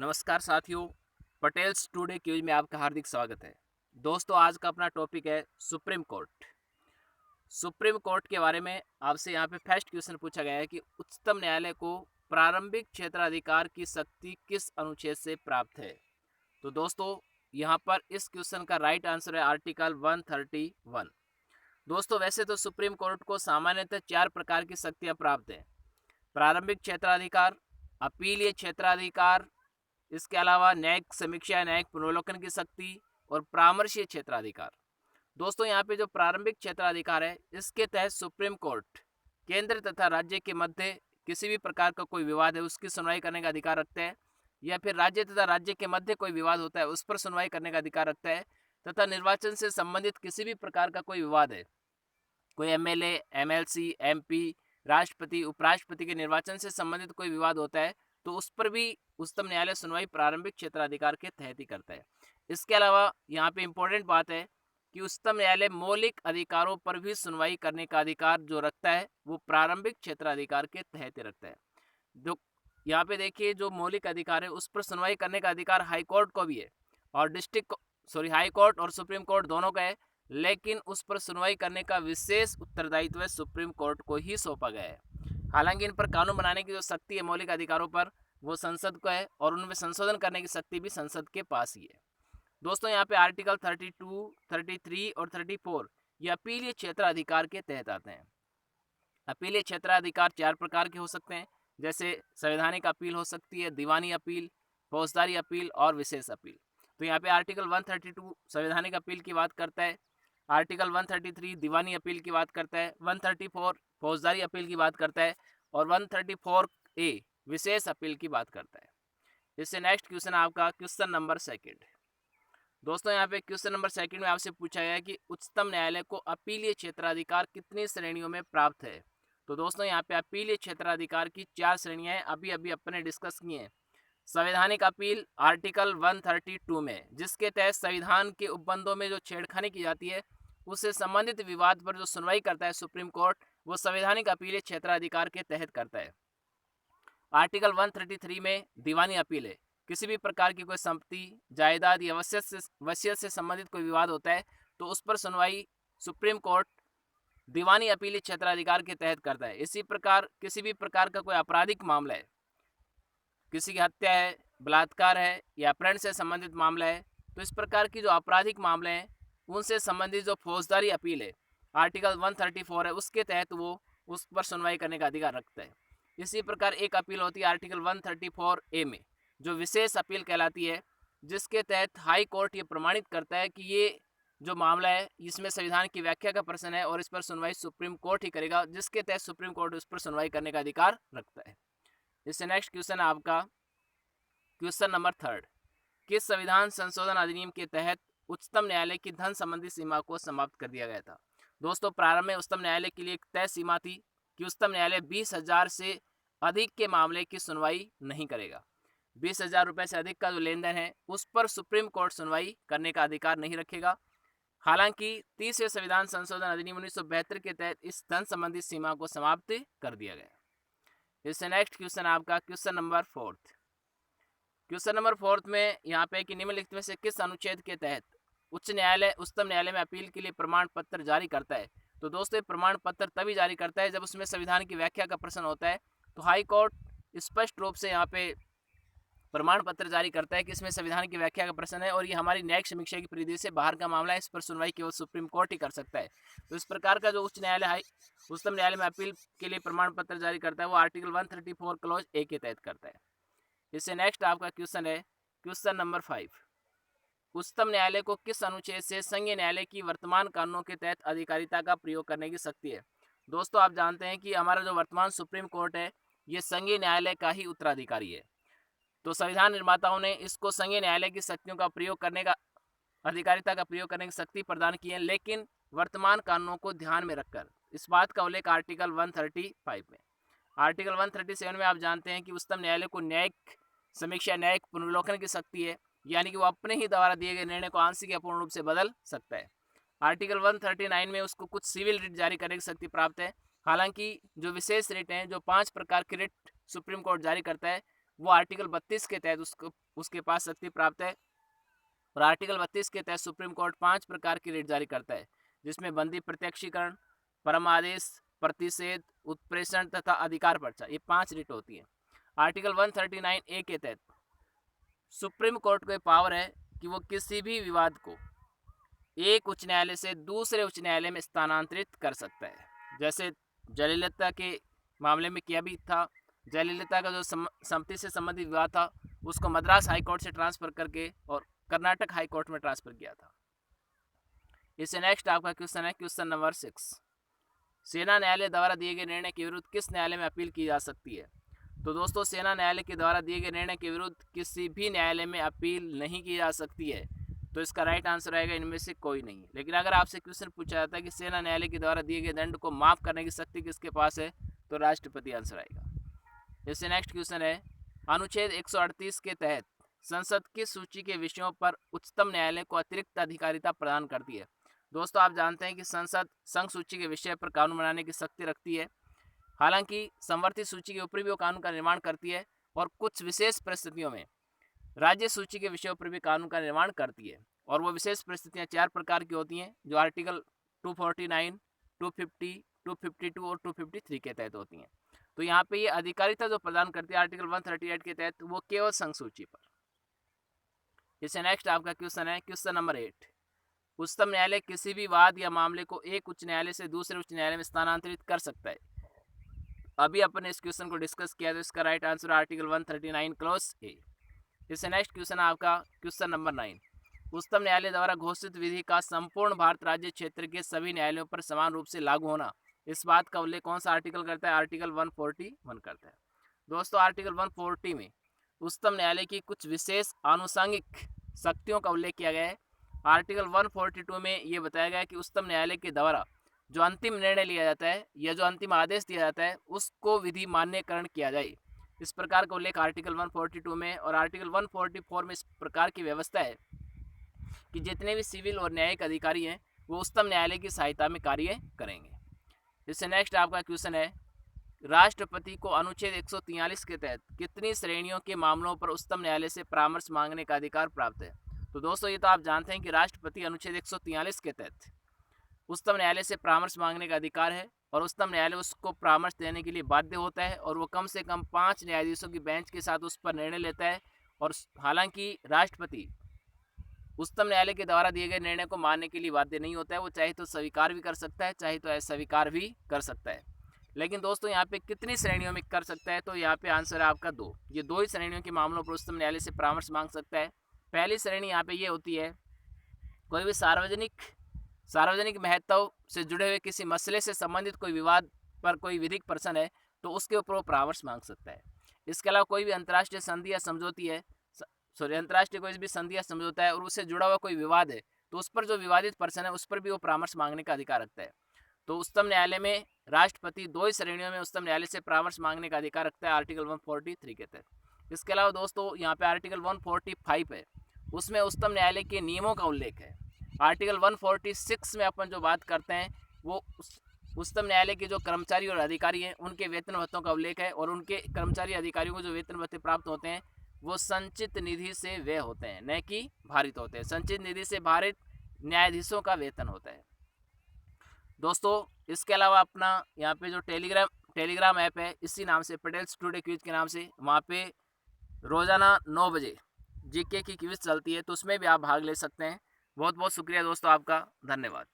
नमस्कार साथियों, Patels today cues में आपका हार्दिक स्वागत है। दोस्तों, आज का अपना टॉपिक है सुप्रीम कोर्ट। सुप्रीम कोर्ट के बारे में आपसे यहाँ पे फर्स्ट क्वेश्चन पूछा गया है कि उच्चतम न्यायालय को प्रारंभिक क्षेत्राधिकार की शक्ति किस अनुच्छेद से प्राप्त है। तो दोस्तों, यहाँ पर इस क्वेश्चन का राइट आंसर है आर्टिकल 131। दोस्तों, वैसे तो सुप्रीम कोर्ट को सामान्यतः 4 प्रकार की शक्तियाँ प्राप्त हैं: प्रारंभिक क्षेत्राधिकार, अपीलीय क्षेत्राधिकार, इसके अलावा न्यायिक समीक्षा, न्यायिक पुनर्वलोकन की शक्ति और परामर्शीय क्षेत्राधिकार। दोस्तों, यहाँ पे जो प्रारंभिक क्षेत्राधिकार है, इसके तहत सुप्रीम कोर्ट केंद्र तथा राज्य के मध्य किसी भी प्रकार का कोई विवाद है उसकी सुनवाई करने का अधिकार रखता है, या फिर राज्य तथा राज्य के मध्य कोई विवाद होता है उस पर सुनवाई करने का अधिकार रखता है, तथा निर्वाचन से संबंधित किसी भी प्रकार का कोई विवाद है, कोई एमएलए, एमएलसी, एमपी, राष्ट्रपति, उपराष्ट्रपति के निर्वाचन से संबंधित कोई विवाद होता है, तो उस पर भी उच्चतम न्यायालय सुनवाई प्रारंभिक क्षेत्राधिकार के तहत ही करता है। इसके अलावा यहाँ पे इम्पोर्टेंट बात है कि उच्चतम न्यायालय मौलिक अधिकारों पर भी सुनवाई करने का अधिकार जो रखता है वो प्रारंभिक क्षेत्राधिकार के तहत ही रखता है। जो यहाँ पे देखिए, जो मौलिक अधिकार है उस पर सुनवाई करने का अधिकार हाई कोर्ट को भी है, और हाई कोर्ट और सुप्रीम कोर्ट दोनों का है, लेकिन उस पर सुनवाई करने का विशेष उत्तरदायित्व सुप्रीम कोर्ट को ही सौंपा गया है। हालांकि इन पर कानून बनाने की जो शक्ति है मौलिक अधिकारों पर, वो संसद को है, और उनमें संशोधन करने की शक्ति भी संसद के पास ही है। दोस्तों, यहाँ पे आर्टिकल 32, 33 और 34 ये अपीलीय क्षेत्राधिकार के तहत आते हैं। अपीलीय क्षेत्राधिकार 4 प्रकार के हो सकते हैं, जैसे संवैधानिक अपील हो सकती है, दीवानी अपील, फौजदारी अपील और विशेष अपील। तो यहाँ पे आर्टिकल 132 संवैधानिक अपील की बात करता है, आर्टिकल 133 दीवानी अपील की बात करता है, 134 फौजदारी अपील की बात करता है, और 134A विशेष अपील की बात करता है। इससे नेक्स्ट क्वेश्चन आपका क्वेश्चन नंबर 2। दोस्तों, यहाँ पे क्वेश्चन नंबर 2 में आपसे पूछा गया है कि उच्चतम न्यायालय को अपीलीय क्षेत्राधिकार कितनी श्रेणियों में प्राप्त है। तो दोस्तों, यहाँ पे अपीलीय क्षेत्राधिकार की 4 श्रेणियां हैं, अभी अभी अपने डिस्कस किए हैं। संवैधानिक अपील आर्टिकल 132 में, जिसके तहत संविधान के उपबंधों में जो छेड़खानी की जाती है उससे संबंधित विवाद पर जो सुनवाई करता है सुप्रीम कोर्ट, वो संवैधानिक अपीलीय क्षेत्राधिकार के तहत करता है। आर्टिकल 133 में दीवानी अपील है, किसी भी प्रकार की कोई संपत्ति, जायदाद या वसीयत से संबंधित कोई विवाद होता है तो उस पर सुनवाई सुप्रीम कोर्ट दीवानी अपीलीय क्षेत्राधिकार के तहत करता है। इसी प्रकार किसी भी प्रकार का कोई आपराधिक मामला है, किसी की हत्या है, बलात्कार है या अपहरण से संबंधित मामला है, तो इस प्रकार की जो आपराधिक मामले हैं उनसे संबंधित जो फौजदारी अपील है आर्टिकल 134 है, उसके तहत वो उस पर सुनवाई करने का अधिकार रखता है। इसी प्रकार एक अपील होती है आर्टिकल 134A में, जो विशेष अपील कहलाती है, जिसके तहत हाई कोर्ट ये प्रमाणित करता है कि ये जो मामला है इसमें संविधान की व्याख्या का प्रश्न है और इस पर सुनवाई सुप्रीम कोर्ट ही करेगा, जिसके तहत सुप्रीम कोर्ट उस पर सुनवाई करने का अधिकार रखता है। इससे नेक्स्ट क्वेश्चन आपका क्वेश्चन नंबर 3। किस संविधान संशोधन अधिनियम के तहत उच्चतम न्यायालय की धन संबंधी सीमा को समाप्त कर दिया गया था। दोस्तों, प्रारंभ में उच्चतम न्यायालय के लिए एक तय सीमा थी कि उच्चतम न्यायालय 20,000 से अधिक के मामले की सुनवाई नहीं करेगा। 20,000 रुपये से अधिक का जो लेन देन है उस पर सुप्रीम कोर्ट सुनवाई करने का अधिकार नहीं रखेगा। हालांकि 30वें संविधान संशोधन अधिनियम 1972 के तहत इस धन संबंधी सीमा को समाप्त कर दिया गया। इससे नेक्स्ट क्वेश्चन आपका क्वेश्चन नंबर 4। क्वेश्चन नंबर 4 में यहाँ पे कि निम्नलिखित में से किस अनुच्छेद के तहत उच्चतम न्यायालय में अपील के लिए प्रमाण पत्र जारी करता है। तो दोस्तों, ये प्रमाण पत्र तभी जारी करता है जब उसमें संविधान की व्याख्या का प्रश्न होता है। तो हाई कोर्ट स्पष्ट रूप से यहाँ पे प्रमाण पत्र जारी करता है कि इसमें संविधान की व्याख्या का प्रश्न है और ये हमारी न्यायिक समीक्षा की परिधि से बाहर का मामला है, इस पर सुनवाई केवल सुप्रीम कोर्ट ही कर सकता है। तो इस प्रकार का जो उच्चतम न्यायालय में अपील के लिए प्रमाण पत्र जारी करता है वो आर्टिकल 134 क्लॉज A के तहत करता है। इससे नेक्स्ट आपका क्वेश्चन है क्वेश्चन नंबर 5। उच्चतम न्यायालय को किस अनुच्छेद से संघीय न्यायालय की वर्तमान कानूनों के तहत अधिकारिता का प्रयोग करने की शक्ति है। दोस्तों, आप जानते हैं कि हमारा जो वर्तमान सुप्रीम कोर्ट है ये संघीय न्यायालय का ही उत्तराधिकारी है। तो संविधान निर्माताओं ने इसको संघीय न्यायालय की शक्तियों का प्रयोग करने का अधिकारिता का प्रयोग करने की शक्ति प्रदान की है, लेकिन वर्तमान कानूनों को ध्यान में रखकर। इस बात का उल्लेख आर्टिकल 135 में। आर्टिकल 137 में आप जानते हैं कि उच्चतम न्यायालय को न्यायिक समीक्षा, न्यायिक पुनर्विलोकन की शक्ति है, यानी कि वो अपने ही द्वारा दिए गए निर्णय को आंशिक या पूर्ण रूप से बदल सकता है। आर्टिकल 139 में उसको कुछ सिविल रिट जारी करने की शक्ति प्राप्त है। हालांकि जो विशेष रिट हैं, जो 5 प्रकार की रिट सुप्रीम कोर्ट जारी करता है, वो आर्टिकल 32 के तहत उसके पास शक्ति प्राप्त है। और आर्टिकल 32 के तहत सुप्रीम कोर्ट 5 प्रकार की रिट जारी करता है, जिसमें बंदी प्रत्यक्षीकरण, परमादेश, प्रतिषेध, उत्प्रेषण तथा अधिकार पर्चा, ये 5 रिट होती है। आर्टिकल 139 ए के तहत सुप्रीम कोर्ट को पावर है कि वो किसी भी विवाद को एक उच्च न्यायालय से दूसरे उच्च न्यायालय में स्थानांतरित कर सकता है। जैसे जयललिता के मामले में किया भी था। जयललिता का जो संपत्ति से संबंधित विवाद था उसको मद्रास हाई कोर्ट से ट्रांसफर करके और कर्नाटक हाई कोर्ट में ट्रांसफर किया था। इससे नेक्स्ट आपका क्वेश्चन है क्वेश्चन नंबर 6। सेना न्यायालय द्वारा दिए गए निर्णय के विरुद्ध किस न्यायालय में अपील की जा सकती है? तो दोस्तों सेना न्यायालय के द्वारा दिए गए निर्णय के विरुद्ध किसी भी न्यायालय में अपील नहीं की जा सकती है। तो इसका राइट आंसर आएगा इनमें से कोई नहीं। लेकिन अगर आपसे क्वेश्चन पूछा जाता है कि सेना न्यायालय के द्वारा दिए गए दंड को माफ करने की शक्ति किसके पास है, तो राष्ट्रपति आंसर आएगा। इससे नेक्स्ट क्वेश्चन है अनुच्छेद 138 के तहत संसद किस सूची के विषयों पर उच्चतम न्यायालय को अतिरिक्त अधिकारिता प्रदान करती है? दोस्तों आप जानते हैं कि संसद संघ सूची के विषय पर कानून बनाने की शक्ति रखती है। हालांकि संवर्धित सूची के ऊपर भी वो कानून का निर्माण करती है और कुछ विशेष परिस्थितियों में राज्य सूची के विषयों पर भी कानून का निर्माण करती है। और वो विशेष परिस्थितियां 4 प्रकार की होती हैं जो आर्टिकल 249, 250, 252 और 253 के तहत होती हैं। तो यहाँ पे ये अधिकारिता जो प्रदान करती है आर्टिकल 138 के तहत वो केवल संघ सूची पर। इससे नेक्स्ट आपका क्वेश्चन है क्वेश्चन नंबर 8। उच्चतम न्यायालय किसी भी वाद या मामले को एक उच्च न्यायालय से दूसरे उच्च न्यायालय में स्थानांतरित कर सकता है। अभी अपन ने इस क्वेश्चन को डिस्कस किया, तो इसका right answer article 139 clause A. इससे नेक्स्ट क्वेश्चन है आपका क्वेश्चन नंबर 9। उच्चतम न्यायालय द्वारा घोषित विधि का संपूर्ण भारत राज्य क्षेत्र के सभी न्यायालयों पर समान रूप से लागू होना, इस बात का उल्लेख कौन सा आर्टिकल करता है? आर्टिकल 141 करता है। दोस्तों आर्टिकल 140 में उच्चतम न्यायालय की कुछ विशेष आनुषंगिक शक्तियों का उल्लेख किया गया है। आर्टिकल 142 में ये बताया गया है कि उच्चतम न्यायालय के द्वारा जो अंतिम निर्णय लिया जाता है या जो अंतिम आदेश दिया जाता है उसको विधि मान्यकरण किया जाए। इस प्रकार का उल्लेख आर्टिकल 142 में और आर्टिकल 144 में इस प्रकार की व्यवस्था है कि जितने भी सिविल और न्यायिक अधिकारी हैं वो उच्चतम न्यायालय की सहायता में कार्य करेंगे। इससे नेक्स्ट आपका क्वेश्चन है राष्ट्रपति को अनुच्छेद 143 के तहत कितनी श्रेणियों के मामलों पर उच्चतम न्यायालय से परामर्श मांगने का अधिकार प्राप्त है? तो दोस्तों ये तो आप जानते हैं कि राष्ट्रपति अनुच्छेद 143 के तहत उच्चतम न्यायालय से परामर्श मांगने का अधिकार है और उच्चतम न्यायालय उसको परामर्श देने के लिए बाध्य होता है और वो कम से कम 5 न्यायाधीशों की बेंच के साथ उस पर निर्णय लेता है। और हालांकि राष्ट्रपति उच्चतम न्यायालय के द्वारा दिए गए निर्णय को मानने के लिए बाध्य नहीं होता है, वो चाहे तो स्वीकार भी कर सकता है चाहे तो अस्वीकार भी कर सकता है। लेकिन दोस्तों यहाँ पे कितनी श्रेणियों में कर सकता है? तो यहाँ पे आंसर है आपका 2। ये 2 ही श्रेणियों के मामलों पर उच्चतम न्यायालय से परामर्श मांग सकता है। पहली श्रेणी यहाँ पे ये होती है कोई भी सार्वजनिक महत्व से जुड़े हुए किसी मसले से संबंधित कोई विवाद पर कोई विधिक पर्सन है तो उसके ऊपर वो परामर्श मांग सकता है। इसके अलावा कोई भी अंतर्राष्ट्रीय संधि या समझौती है अंतर्राष्ट्रीय कोई भी संधि या समझौता है और उससे जुड़ा हुआ कोई विवाद है तो उस पर जो विवादित पर्सन है उस पर भी वो परामर्श मांगने का अधिकार रखता है। तो उच्चतम न्यायालय में राष्ट्रपति 2 ही श्रेणियों में उच्चतम न्यायालय से परामर्श मांगने का अधिकार रखता है आर्टिकल 143 के तहत। इसके अलावा दोस्तों यहाँ पे आर्टिकल 145 है, उसमें उच्चतम न्यायालय के नियमों का उल्लेख है। आर्टिकल 146 में अपन जो बात करते हैं वो उच्चतम न्यायालय के जो कर्मचारी और अधिकारी हैं उनके वेतन भत्तों का उल्लेख है और उनके कर्मचारी अधिकारियों को जो वेतन भत्ते प्राप्त होते हैं वो संचित निधि से व्यय होते हैं, न कि भारित होते हैं। संचित निधि से भारित न्यायाधीशों का वेतन होता है। दोस्तों इसके अलावा अपना यहाँ पे जो टेलीग्राम ऐप है इसी नाम से पटेल्स टुडे क्विज के नाम से, वहाँ पे रोज़ाना 9 बजे जीके की क्विज चलती है तो उसमें भी आप भाग ले सकते हैं। बहुत बहुत शुक्रिया दोस्तों आपका, धन्यवाद।